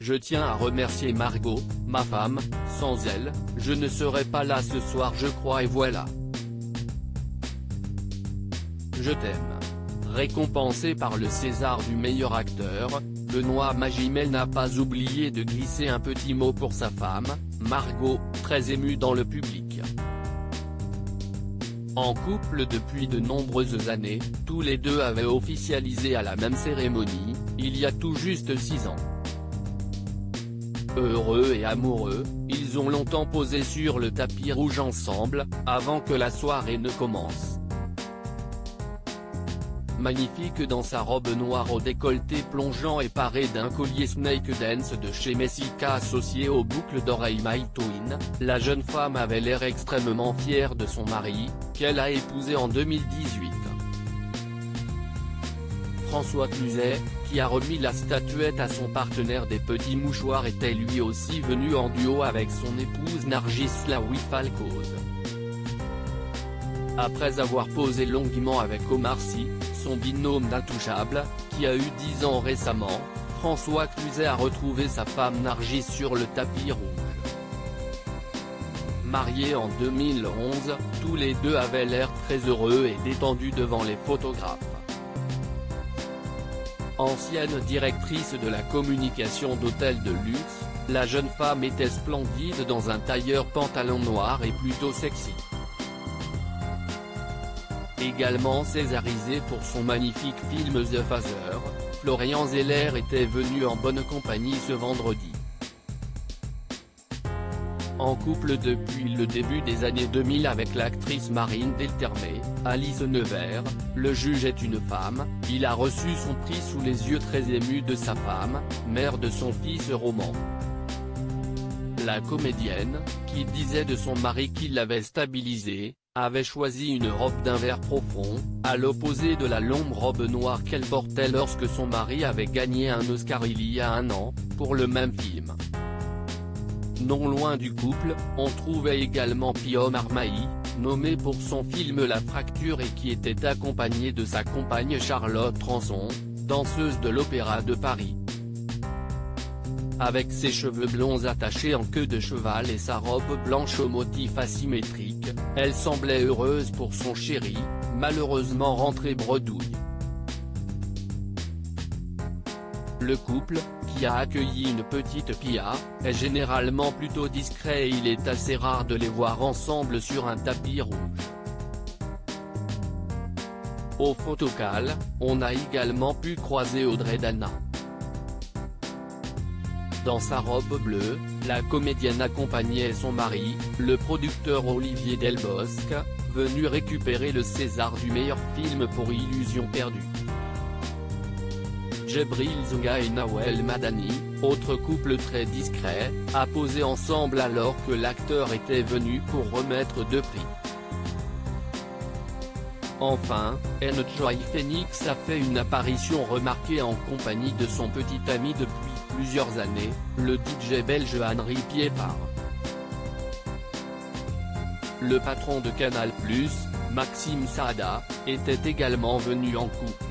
Je tiens à remercier Margot, ma femme, sans elle, je ne serais pas là ce soir je crois et voilà. Je t'aime. Récompensé par le César du meilleur acteur, Benoît Magimel n'a pas oublié de glisser un petit mot pour sa femme, Margot, très émue dans le public. En couple depuis de nombreuses années, tous les deux avaient officialisé à la même cérémonie, il y a tout juste 6 ans. Heureux et amoureux, ils ont longtemps posé sur le tapis rouge ensemble, avant que la soirée ne commence. Magnifique dans sa robe noire au décolleté plongeant et parée d'un collier Snake Dance de chez Messika associé aux boucles d'oreilles My Twin, la jeune femme avait l'air extrêmement fière de son mari, qu'elle a épousé en 2018. François Cluzet, qui a remis la statuette à son partenaire des petits mouchoirs était lui aussi venu en duo avec son épouse Nargis Laoui Falcoz. Après avoir posé longuement avec Omar Sy, son binôme d'intouchable, qui a eu 10 ans récemment, François Cluzet a retrouvé sa femme Nargis sur le tapis rouge. Mariés en 2011, tous les deux avaient l'air très heureux et détendus devant les photographes. Ancienne directrice de la communication d'hôtels de luxe, la jeune femme était splendide dans un tailleur pantalon noir et plutôt sexy. Également césarisé pour son magnifique film The Father, Florian Zeller était venu en bonne compagnie ce vendredi. En couple depuis le début des années 2000 avec l'actrice Marine Delterme, Alice Nevers, le juge est une femme, il a reçu son prix sous les yeux très émus de sa femme, mère de son fils Roman. La comédienne, qui disait de son mari qu'il l'avait stabilisée, avait choisi une robe d'un vert profond, à l'opposé de la longue robe noire qu'elle portait lorsque son mari avait gagné un Oscar il y a 1 an, pour le même film. Non loin du couple, on trouvait également Pio Marmaille, nommé pour son film La Fracture et qui était accompagné de sa compagne Charlotte Ranson, danseuse de l'Opéra de Paris. Avec ses cheveux blonds attachés en queue de cheval et sa robe blanche au motif asymétrique, elle semblait heureuse pour son chéri, malheureusement rentré bredouille. Le couple, qui a accueilli une petite Pia, est généralement plutôt discret et il est assez rare de les voir ensemble sur un tapis rouge. Au photocall, on a également pu croiser Audrey Dana. Dans sa robe bleue, la comédienne accompagnait son mari, le producteur Olivier Delbosque, venu récupérer le César du meilleur film pour Illusion perdue. Djibril Zonga et Nawel Madani, autre couple très discret, a posé ensemble alors que l'acteur était venu pour remettre 2 prix. Enfin, Enjoy Phoenix a fait une apparition remarquée en compagnie de son petit ami depuis plusieurs années, le DJ belge Henri Piepard. Le patron de Canal+, Maxime Saada, était également venu en couple.